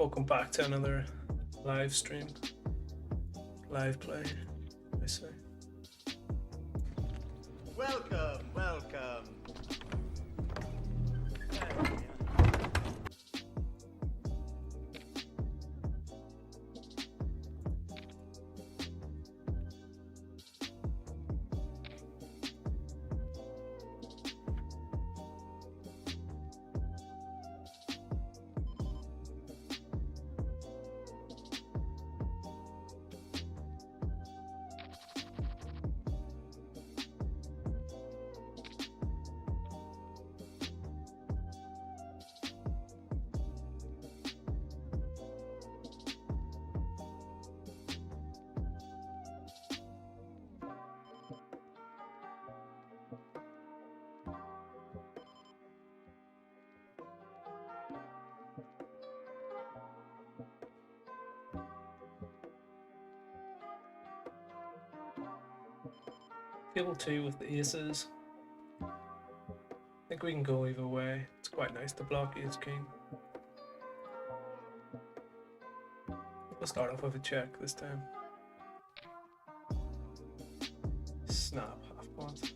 Welcome back to another live stream, live play, I say. Welcome, welcome. Table 2 with the aces. I think we can go either way. It's quite nice to block ace king. We'll start off with a check this time. Snap, half pot.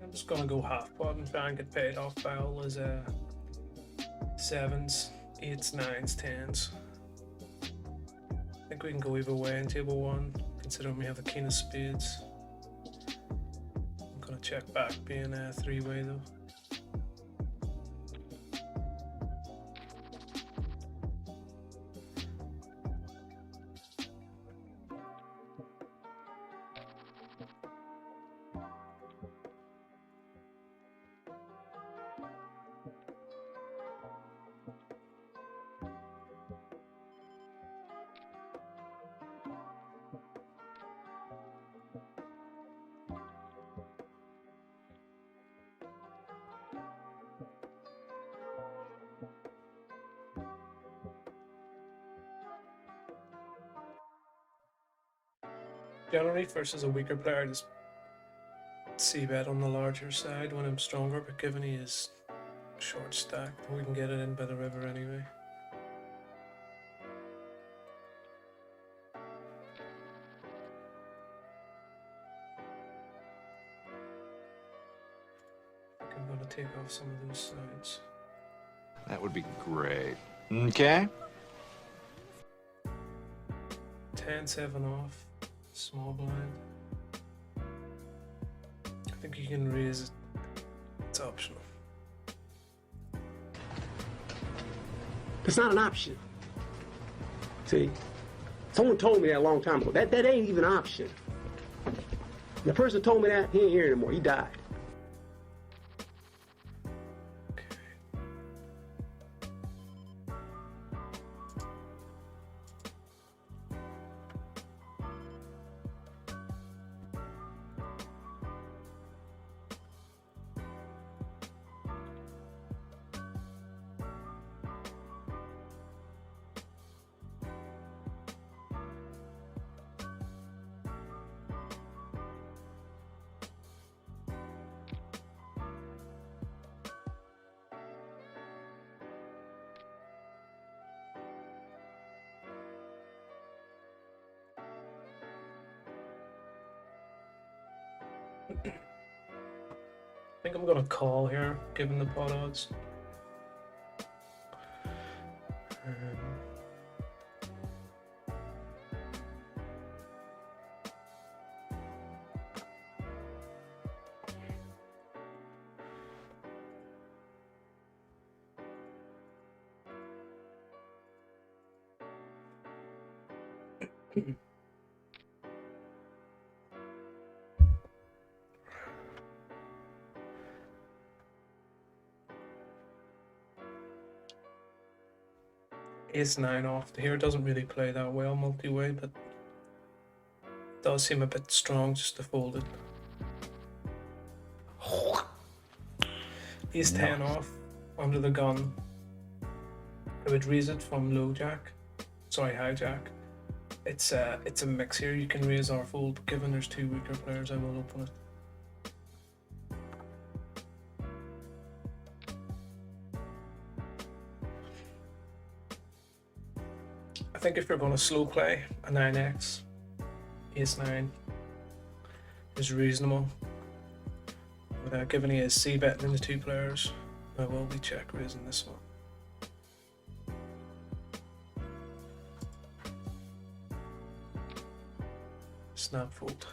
I'm just gonna go half pot and try and get paid off by all his sevens, eights, nines, tens. I think we can go either way in table 1, considering we have the king of spades. I'm gonna check back being a 3-way though. Generally, versus a weaker player, I just c-bet on the larger side when I'm stronger, but given he is short stacked, we can get it in by the river anyway. I think I'm gonna take off some of those sides. That would be great. Okay. 10-7 off, small blind. I think you can raise it. It's optional. It's not an option. See, someone told me that a long time ago. That ain't even an option. The person told me that, he ain't here anymore. He died. I think I'm gonna call here, given the pot odds. Ace-9 off here doesn't really play that well multi-way, but does seem a bit strong just to fold it. Ace-10 off under the gun. I would raise it from low jack, sorry, high jack. It's a mix here. You can raise or fold, but given there's two weaker players, I will open it. I think if you're going to slow play a 9x, Ace-9 is reasonable. But given he is c-betting in the two players, I will be check raising this one. Snap fold.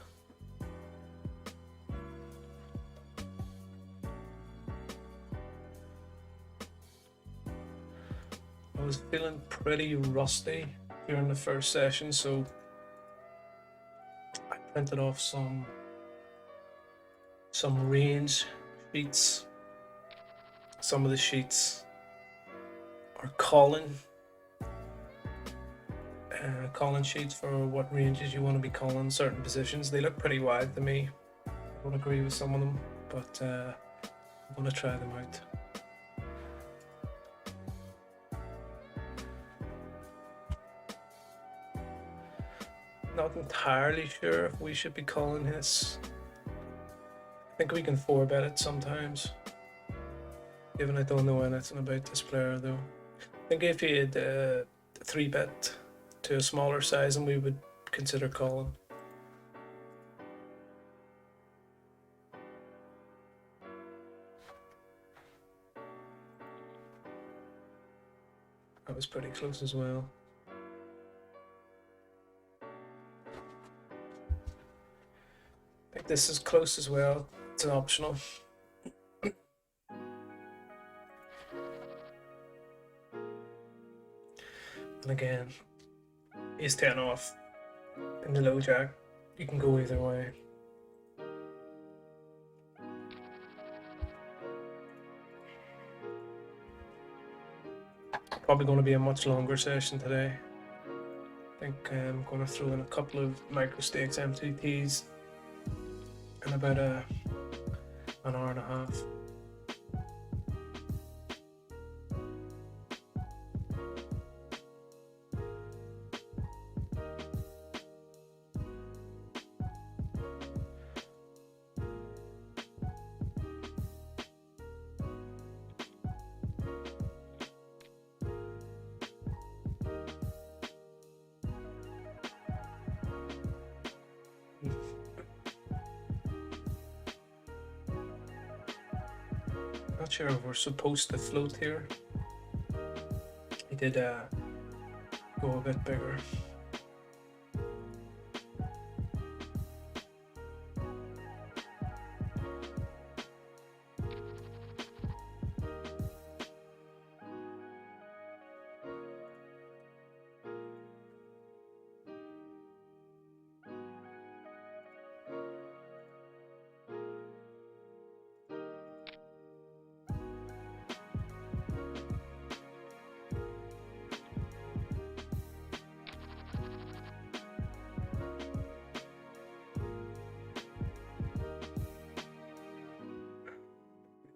I was feeling pretty rusty during the first session, so I printed off some range sheets. Some of the sheets are calling sheets for what ranges you want to be calling certain positions. They look pretty wide to me. I don't agree with some of them, but I'm going to try them out. Not entirely sure if we should be calling this. I think we can 4-bet it sometimes, given I don't know anything about this player though. I think if he had 3-bet to a smaller size, and we would consider calling. That was pretty close as well. I think this is close as well. It's an optional. And again, Ace-10 off in the low jack. You can go either way. Probably going to be a much longer session today. I think I'm going to throw in a couple of micro stakes MTTs in about an hour and a half. Not sure if we're supposed to float here. He did go a bit bigger.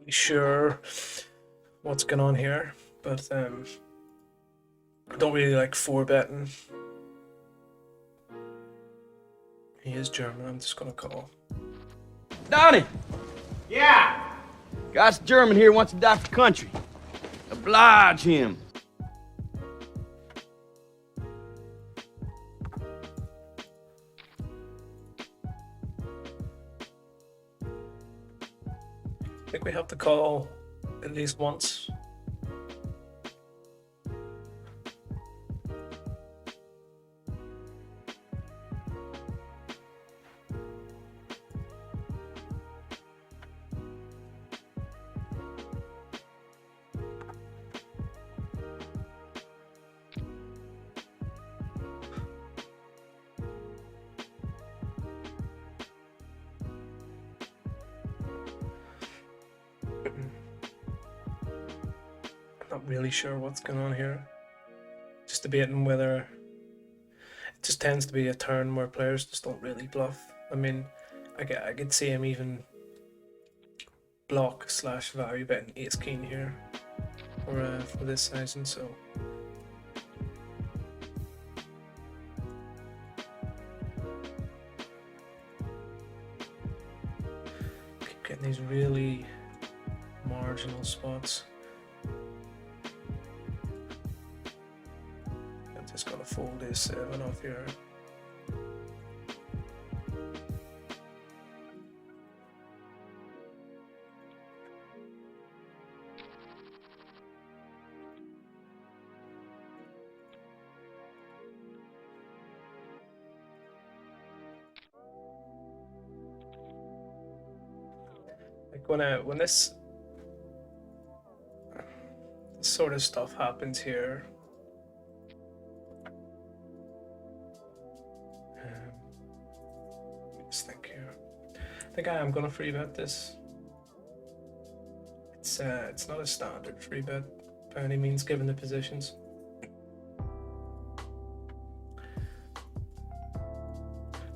Sure what's going on here, but I don't really like 4-betting. He is German. I'm just gonna call. Donnie! Yeah! Guy's German here wants to die for country. Oblige him. I think we have to call at least once. Not really sure what's going on here. debating whether it just tends to be a turn where players just don't really bluff. I mean, I could see him even block slash value betting ace king here for this sizing. So keep getting these really marginal spots. I'm just gonna fold this 7 off here. Like when this sort of stuff happens here, let me just think here. I think I am gonna free bet this. It's not a standard free bet by any means, given the positions.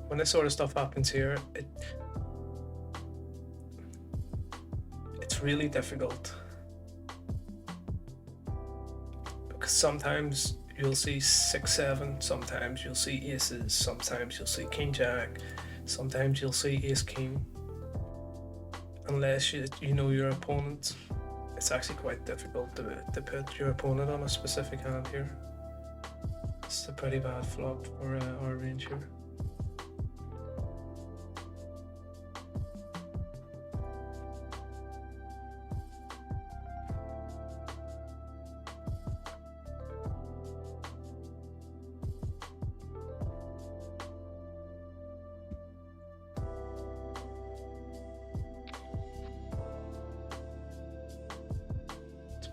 When this sort of stuff happens here, it's really difficult, because sometimes you'll see 6-7, sometimes you'll see aces, sometimes you'll see king jack, sometimes you'll see ace king. Unless you know your opponent, it's actually quite difficult to put your opponent on a specific hand here. It's a pretty bad flop for our range here.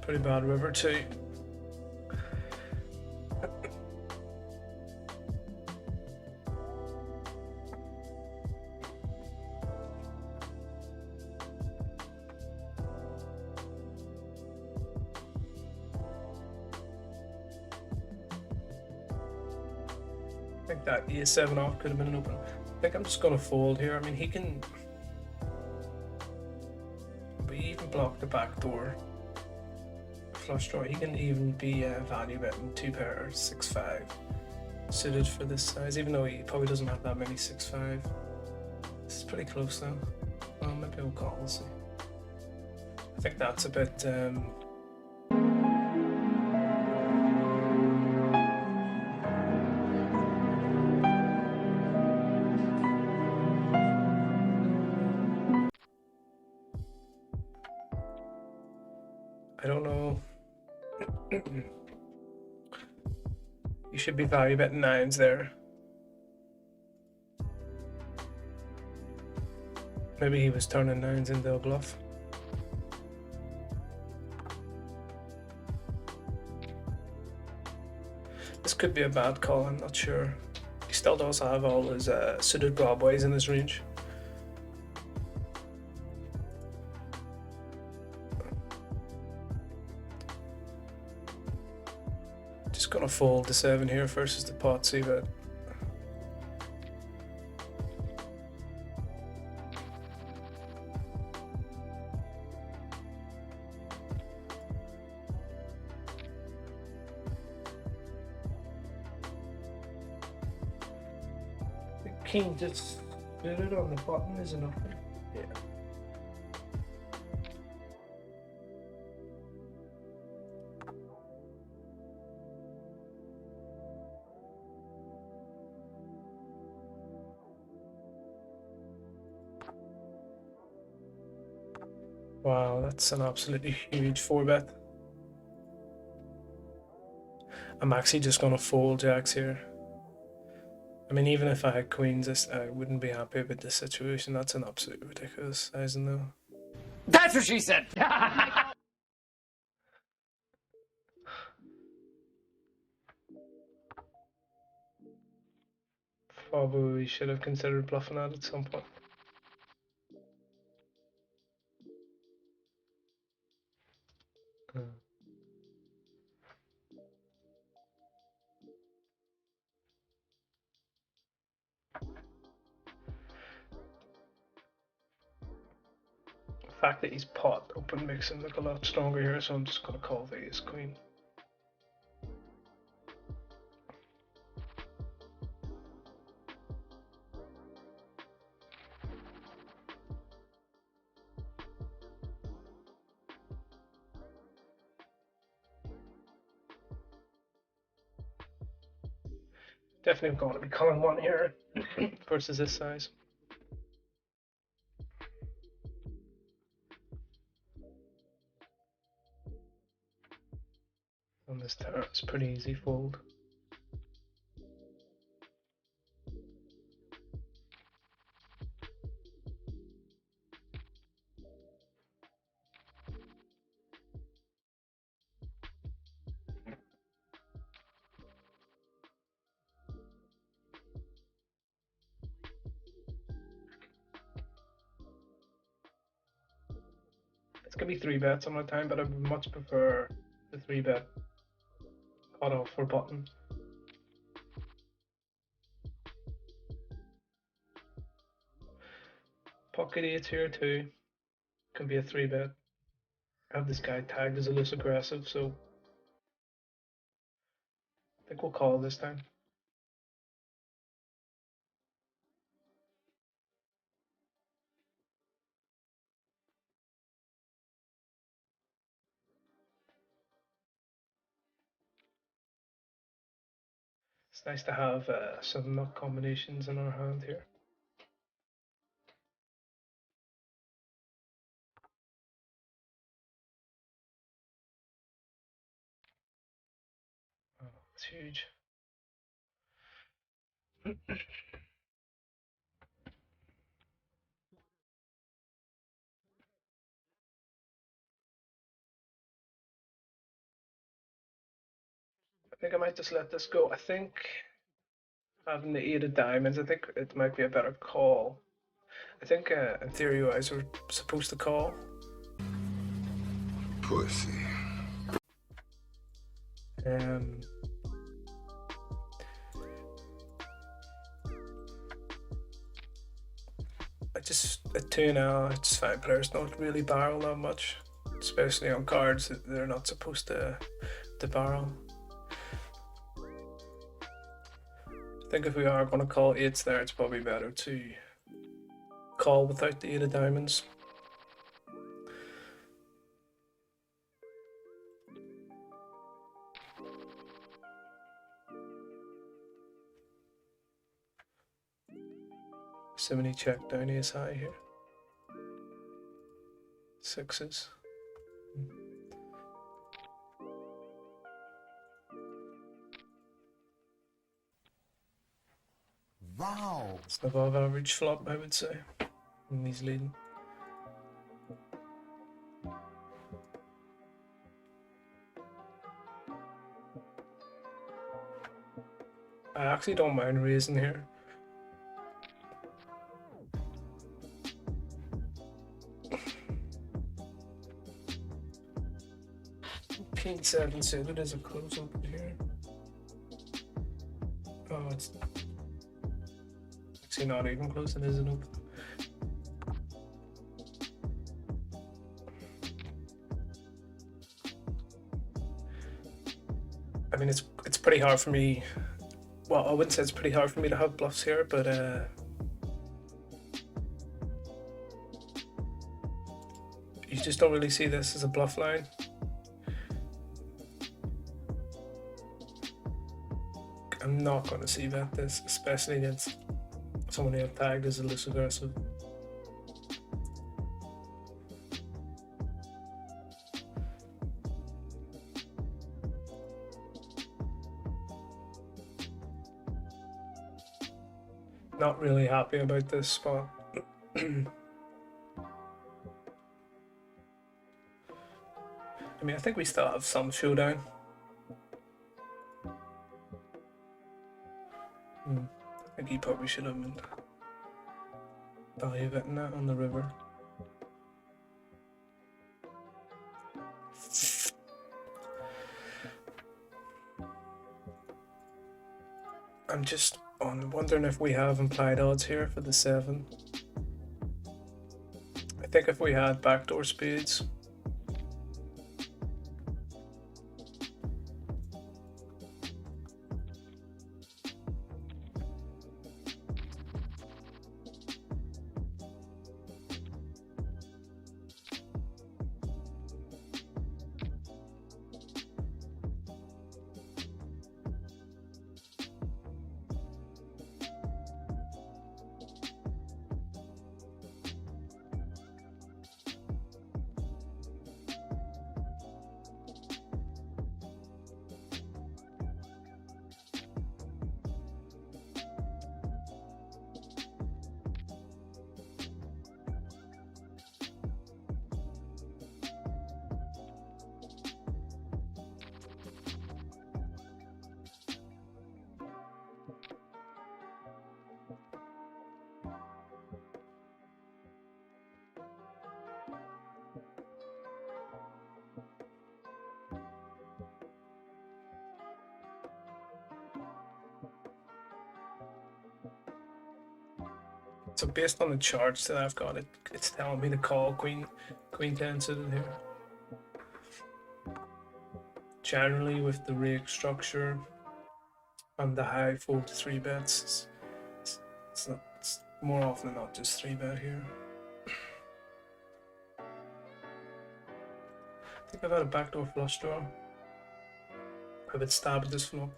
Pretty bad river too. I think that a7 off could have been an open. I think I'm just gonna fold here. I mean, he can. We even block the back door. Flush draw. He can even be value betting 2 pair 6-5 suited for this size, even though he probably doesn't have that many 6-5. This is pretty close though. Well, maybe we'll call. We'll see. I think that's a bit. I don't know. You should be value betting 9s there. Maybe he was turning 9s into a bluff. This could be a bad call, I'm not sure. He still does have all his suited broadways in his range. Just gonna fold the 7 here versus the pot C bet. The king just put it on the button, is enough. Yeah. Wow, that's an absolutely huge 4-bet. I'm actually just gonna fold jacks here. I mean, even if I had queens, I wouldn't be happy with this situation. That's an absolutely ridiculous sizing though. That's what she said. Probably we should have considered bluffing that at some point. fact that he's pot open makes him look a lot stronger here, so I'm just going to call the ace queen. Definitely going to be calling one here versus this size. On this turn, it's pretty easy fold. It's gonna be 3-bet some of the time, but I would much prefer the 3-bet cutoff for button. Pocket 8 here too. Can be a 3-bet. I have this guy tagged as a loose aggressive, so I think we'll call this time. It's nice to have some nut combinations in our hand here. Oh, it's huge. I think I might just let this go. I think having the 8 of diamonds, I think it might be a better call. I think in theory wise we're supposed to call. Pussy. I just at 2 now, it's fine. Players don't really barrel that much, especially on cards that they're not supposed to barrel. I think if we are going to call 8s there, it's probably better to call without the 8 of diamonds. So many check down ace high here. 6s. Wow. It's an above average flop, I would say, and he's leading. I actually don't mind raising here. King 7 suited is a close open here. Oh, it's actually not even close, it is an open. I mean, it's pretty hard for me. Well, I wouldn't say it's pretty hard for me to have bluffs here, but you just don't really see this as a bluff line. I'm not going to see bet this, especially against someone who I've tagged as a loose aggressive. Not really happy about this spot. I mean, I think we still have some showdown. I think he probably should have been value betting that on the river. I'm just wondering if we have implied odds here for the 7. I think like if we had backdoor spades. So based on the charts that I've got, it's telling me to call queen 10 suited here. Generally with the rake structure and the high 4 to 3 bets, it's more often than not just 3 bet here. I think I've had a backdoor flush draw. I would stab at this flop.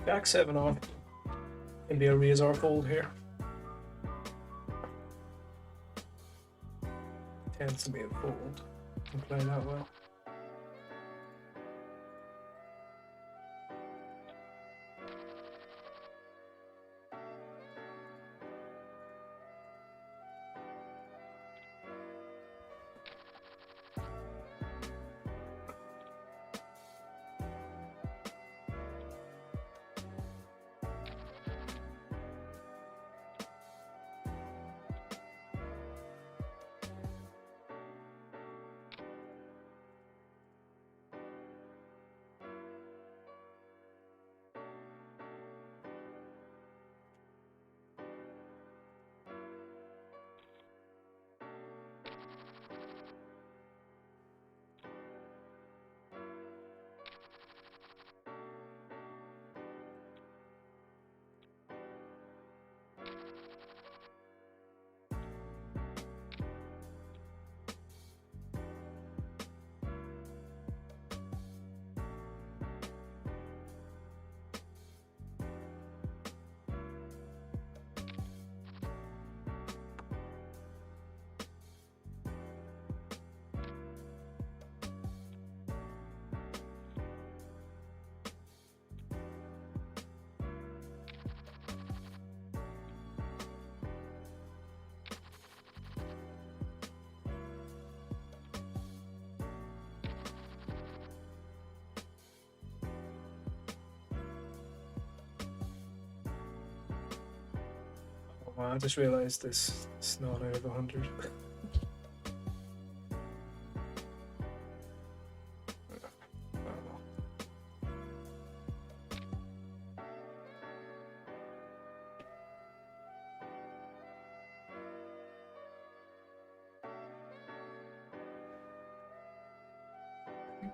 Jack 7 off can be a raise or fold here. Tends to be a fold. Can play that well. I just realized this is not out of 100.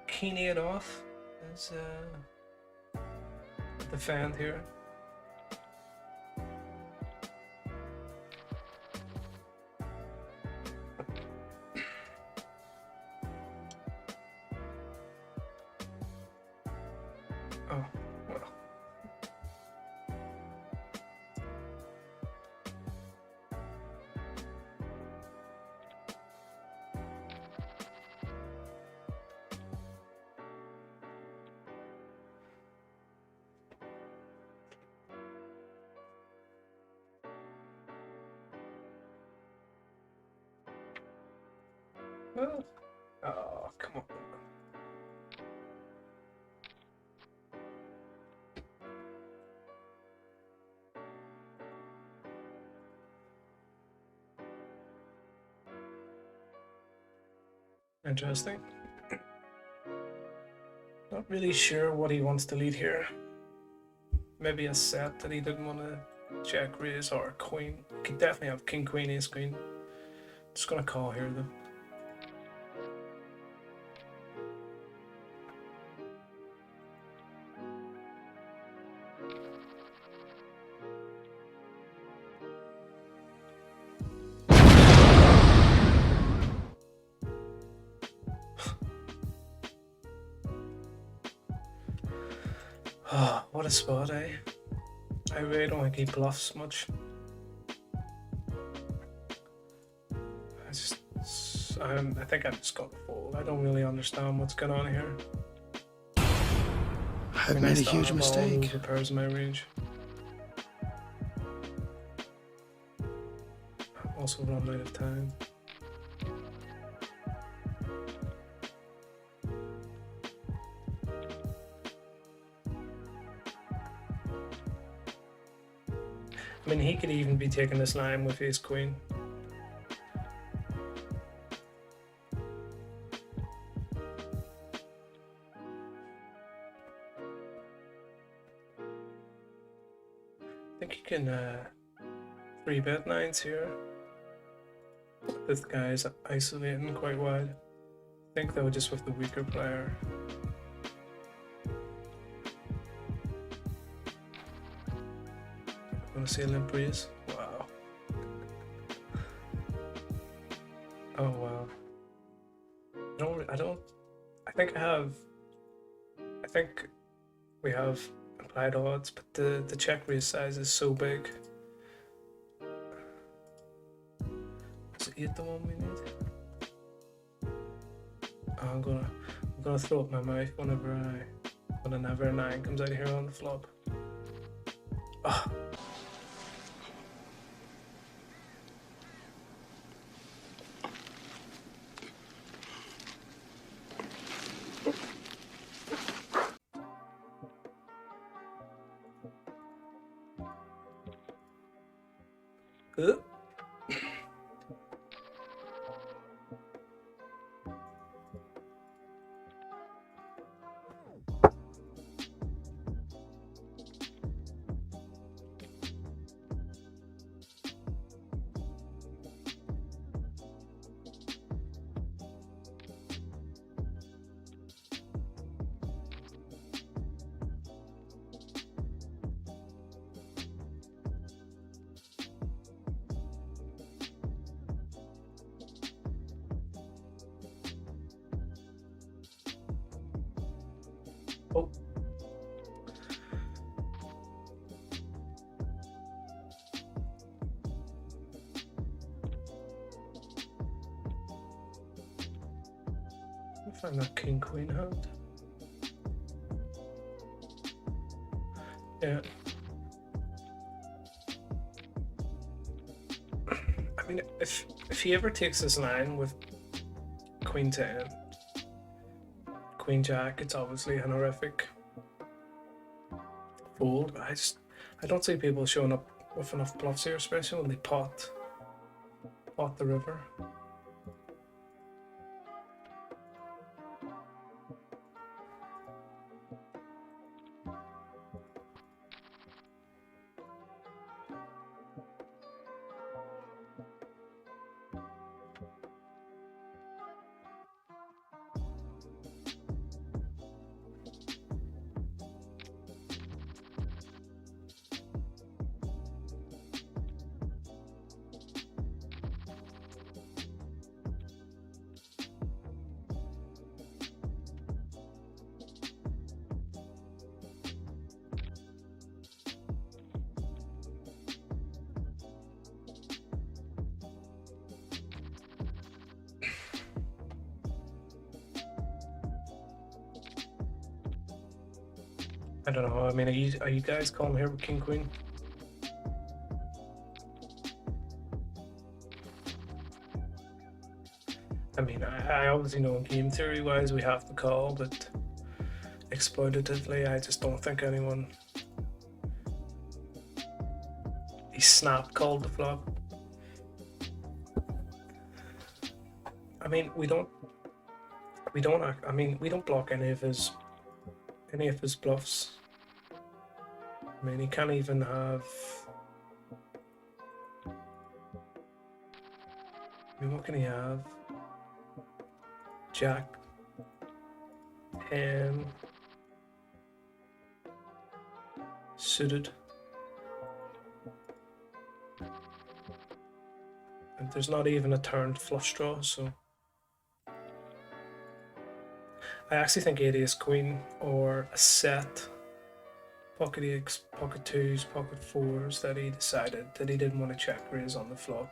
Keening it off as the fan here. Oh, well. Well, oh, come on. Interesting. Not really sure what he wants to lead here. Maybe a set that he didn't want to check raise or queen. Could definitely have king, queen, ace, queen. Just gonna call here though. Oh, what a spot, eh? I really don't think he bluffs much. I think I just got fold. I don't really understand what's going on here. I've made a huge mistake. The pairs in my range. I'm also run out of time. I mean, he could even be taking this line with ace queen. I think you can 3-bet nines here. This guy's isolating quite wide. I think though, just with the weaker player. Want to see a limp breeze? Wow. Oh wow. I think we have implied odds, but the check raise size is so big. Is 8 the one we need? Oh, I'm gonna throw up my mouth whenever a 9 comes out of here on the flop. Oh. Oh. Let me find that king queen hand. Yeah. I mean, if he ever takes this line with queen 10, queen jack, it's obviously an horrific fold. But I don't see people showing up with enough bluffs here, especially when they pot the river. I don't know. I mean, are you guys calling here with king queen? I mean, I obviously know game theory wise we have to call, but exploitatively, I just don't think anyone. He snap called the flop. I mean, we don't block any of his bluffs. I mean, he can't even have. I mean, what can he have? Jack, 10, suited. And there's not even a turned flush draw, so. I actually think 8 ace queen or a set, pocket eights, pocket twos, pocket fours, that he decided that he didn't want to check raise on the flop.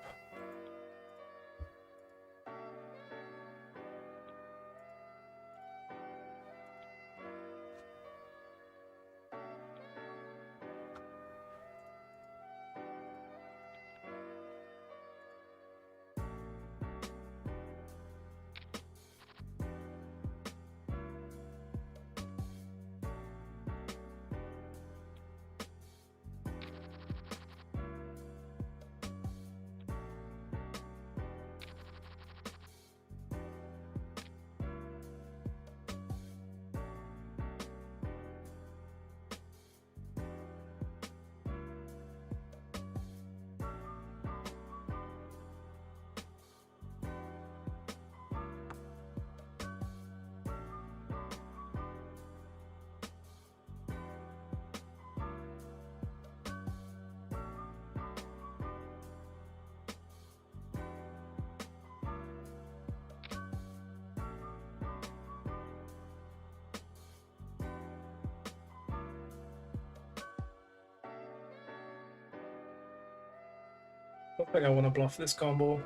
I don't think I want to bluff this combo.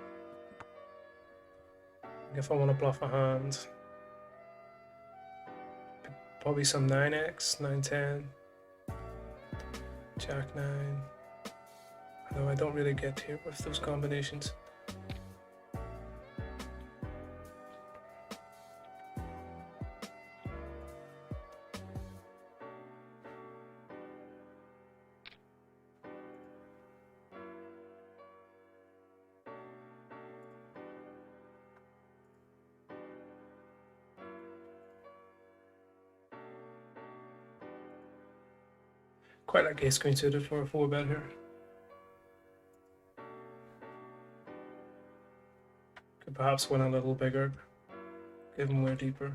If I want to bluff a hand, probably some 9x, 9-10, Jack 9. Although I don't really get here with those combinations. Quite like ace queen suited for a 4-bet here. Could perhaps win a little bigger, give him way deeper.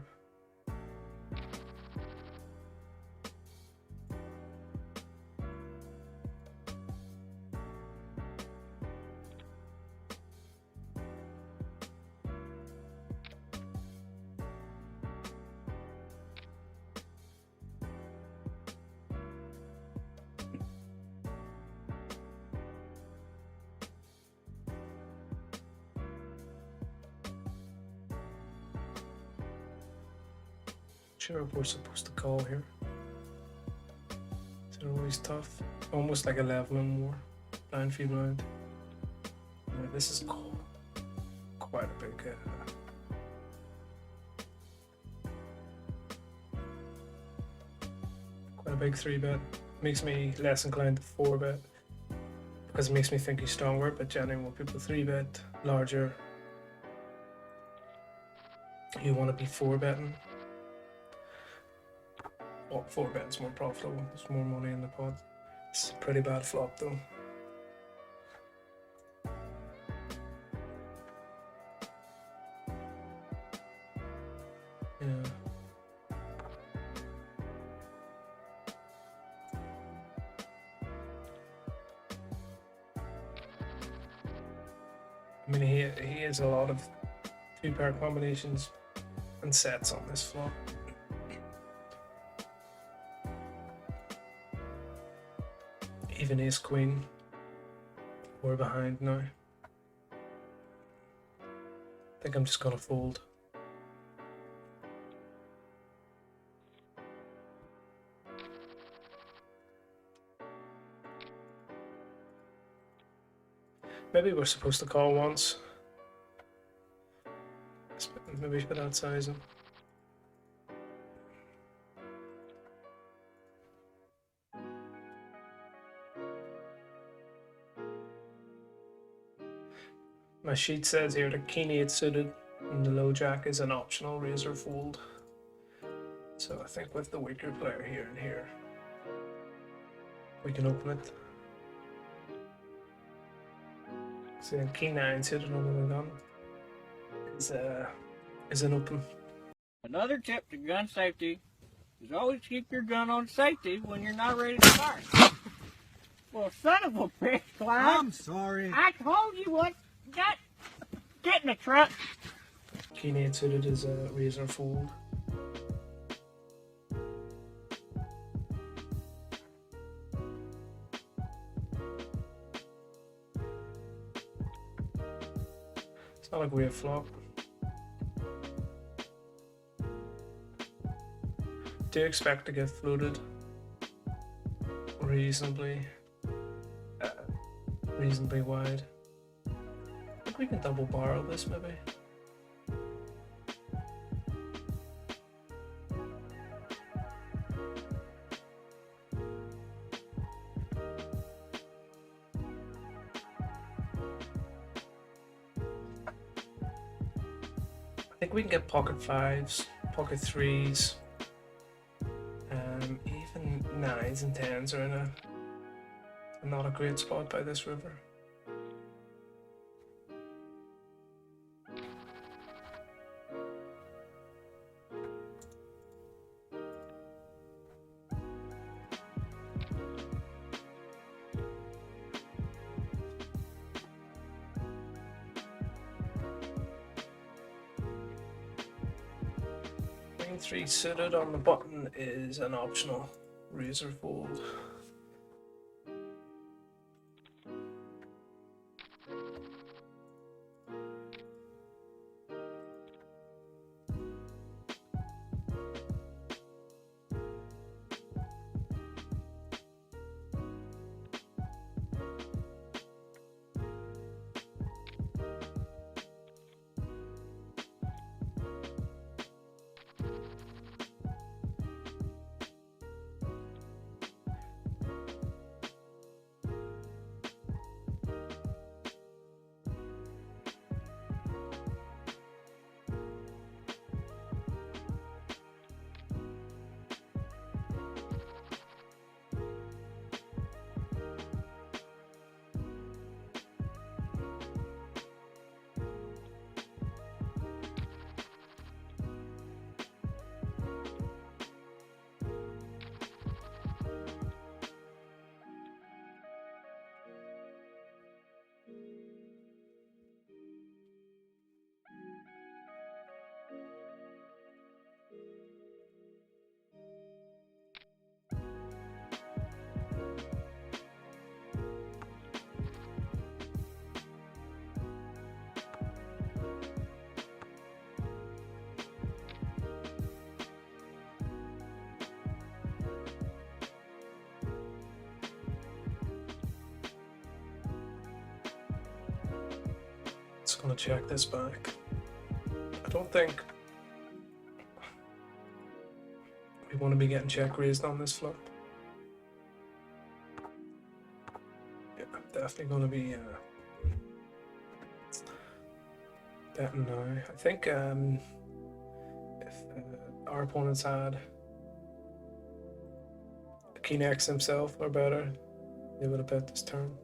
Sure, if we're supposed to call here. It's always tough. Almost like a leveling war. Blind feed blind. Yeah, this is quite a big. Quite a big 3-bet. Makes me less inclined to 4-bet because it makes me think he's stronger. But generally, when people 3-bet larger, you want to be 4-betting. 4-bet's more profitable. There's more money in the pot. It's a pretty bad flop though. Yeah. I mean, he has a lot of 2-pair combinations and sets on this flop. Even ace queen, we're behind now. I think I'm just gonna fold. Maybe we're supposed to call once. Maybe we should outsize him. My sheet says here the king 8 suited and the low jack is an optional razor fold. So I think with the weaker player here and here, we can open it. So king 9 suited under the gun is an open. Another tip to gun safety is always keep your gun on safety when you're not ready to fire. Well, son of a bitch, Clyde. I'm sorry. I told you what. Get in the truck. King 8 suited is a razor fold. It's not a great flop. Do you expect to get floated reasonably wide? I think we can double barrel this maybe. I think we can get pocket 5s, pocket 3s, even 9s and 10s are in a not a great spot by this river. Queen 3 suited on the button is an optional razor fold. Just gonna check this back. I don't think we want to be getting check raised on this flop. Yeah, definitely gonna be betting now. I think if our opponents had a king X himself or better, they would have bet this turn.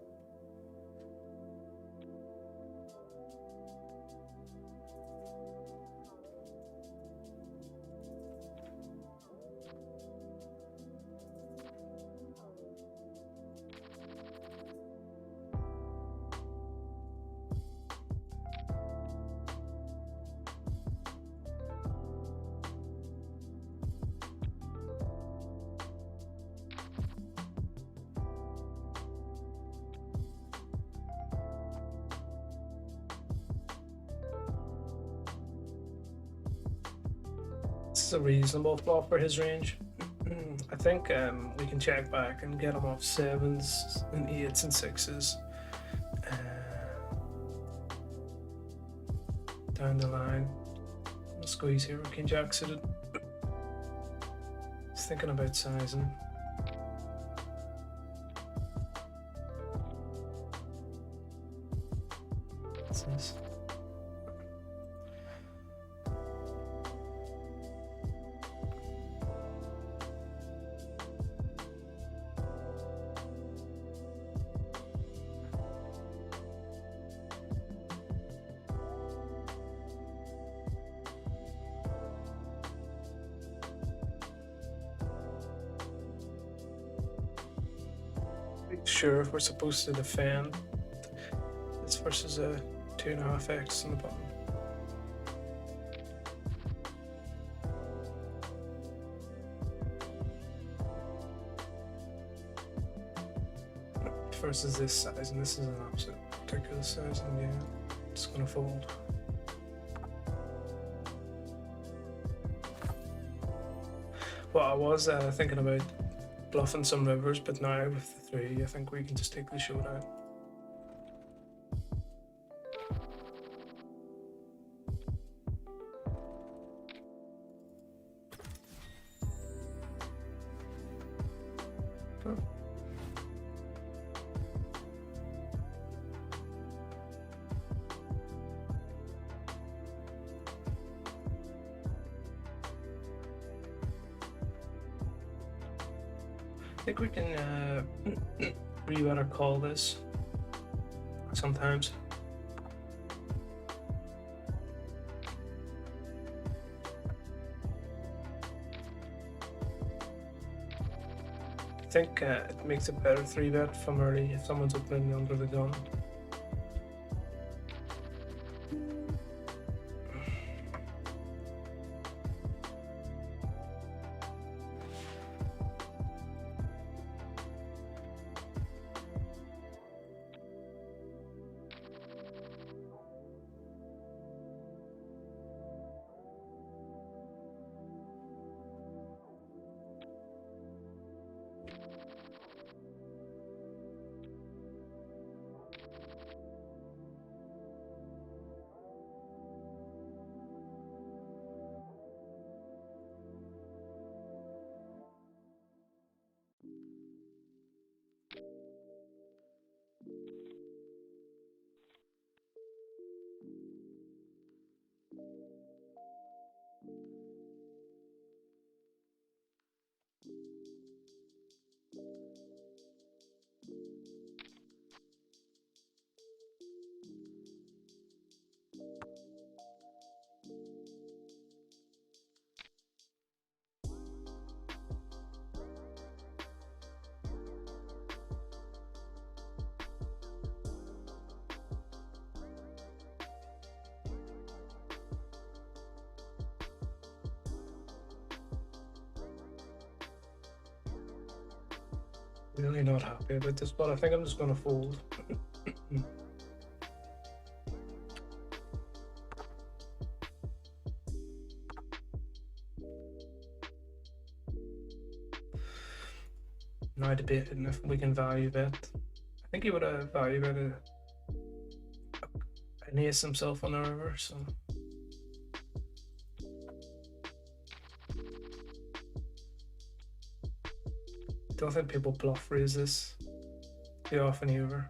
This is a reasonable flop for his range. I think we can check back and get him off 7s and 8s and 6s. down the line. I'll squeeze here. King Jack suited. Just thinking about sizing. What's this? Sure if we're supposed to defend this versus a 2.5x on the button. Versus this size, and this is an absolute ridiculous size, and yeah, it's gonna fold. Well, I was thinking about bluffing some rivers, but now with the 3, I think we can just take the showdown. Oh. I think we can really better call this sometimes. I think it makes a better 3-bet from early if someone's opening under the gun. Really not happy about this, but I think I'm just gonna fold. Now debating if we can value bet. I think he would have value bet an ace himself on the river, so. Don't think people bluff raise this too often either.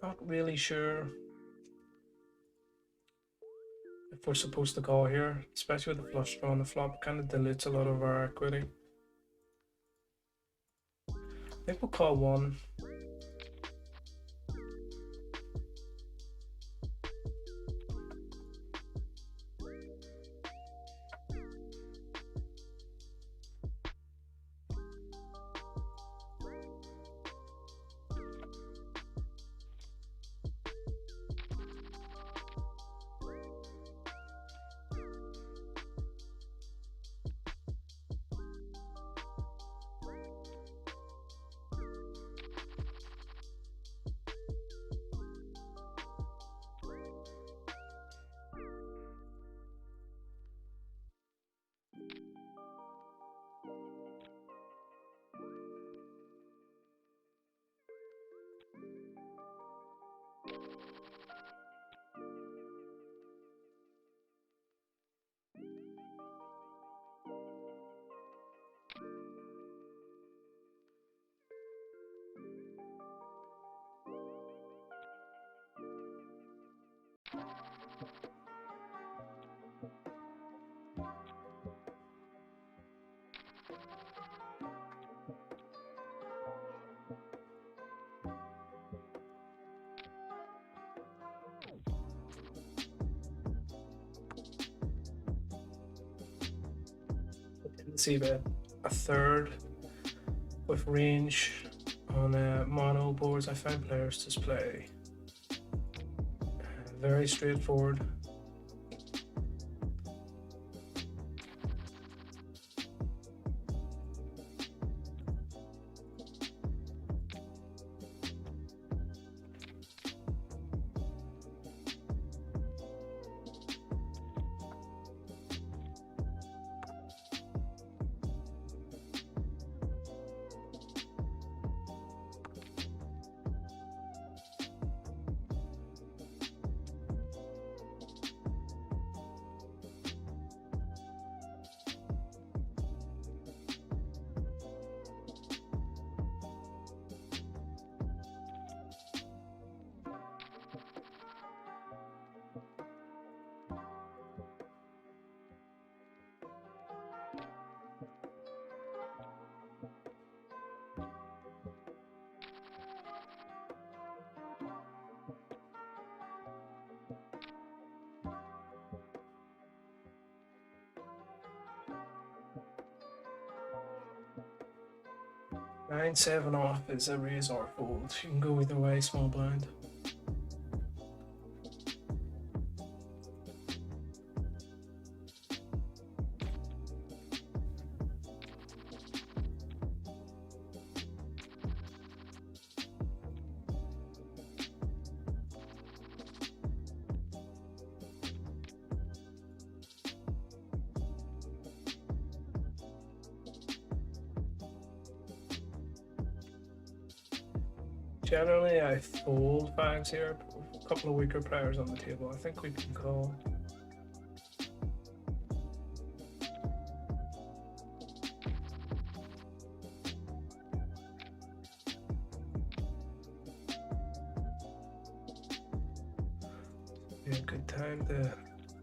Not really sure if we're supposed to call here, especially with the flush draw on the flop, it kind of dilutes a lot of our equity. I think we'll call one. See bet a third with range on mono boards. I find players just play very straightforward. Nine, 7 off is a raise or fold. You can go either way, small blind. Generally, I fold fives here. A couple of weaker players on the table. I think we can call. Be a good time to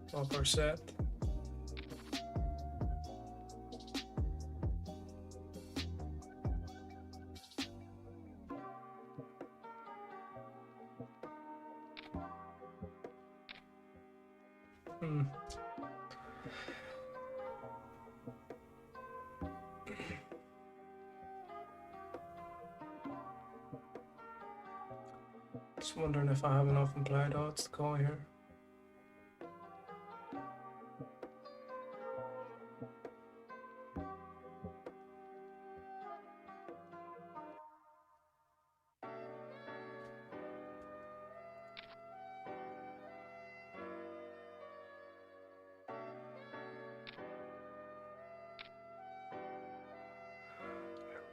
flop our set. Just wondering if I have enough implied odds to call here.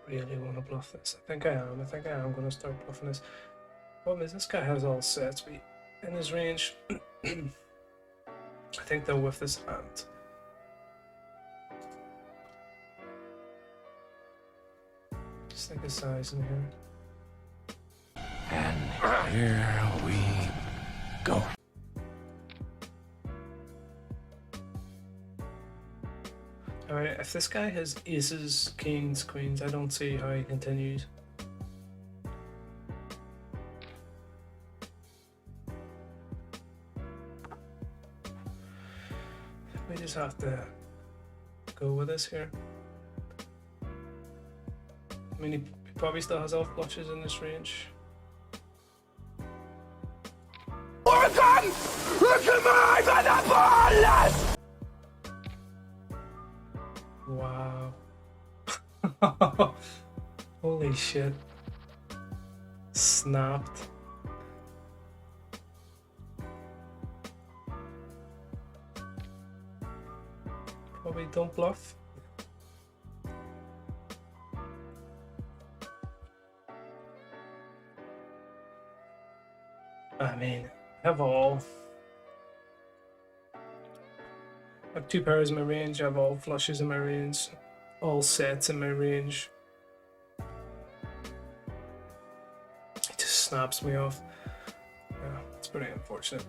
Really want to bluff this. I think I am. I think I am going to start bluffing this. Problem is, this guy has all sets, but in his range, I think they'll whiff this hand. Just think of size in here. And here we go. If this guy has aces, kings, queens, I don't see how he continues. We just have to go with this here. I mean, he probably still has off flushes in this range. Wow. Holy shit. Snapped. Probably don't bluff. I mean, I have all. I have 2 pairs in my range, I have all flushes in my range, all sets in my range. It just snaps me off. Yeah, it's pretty unfortunate.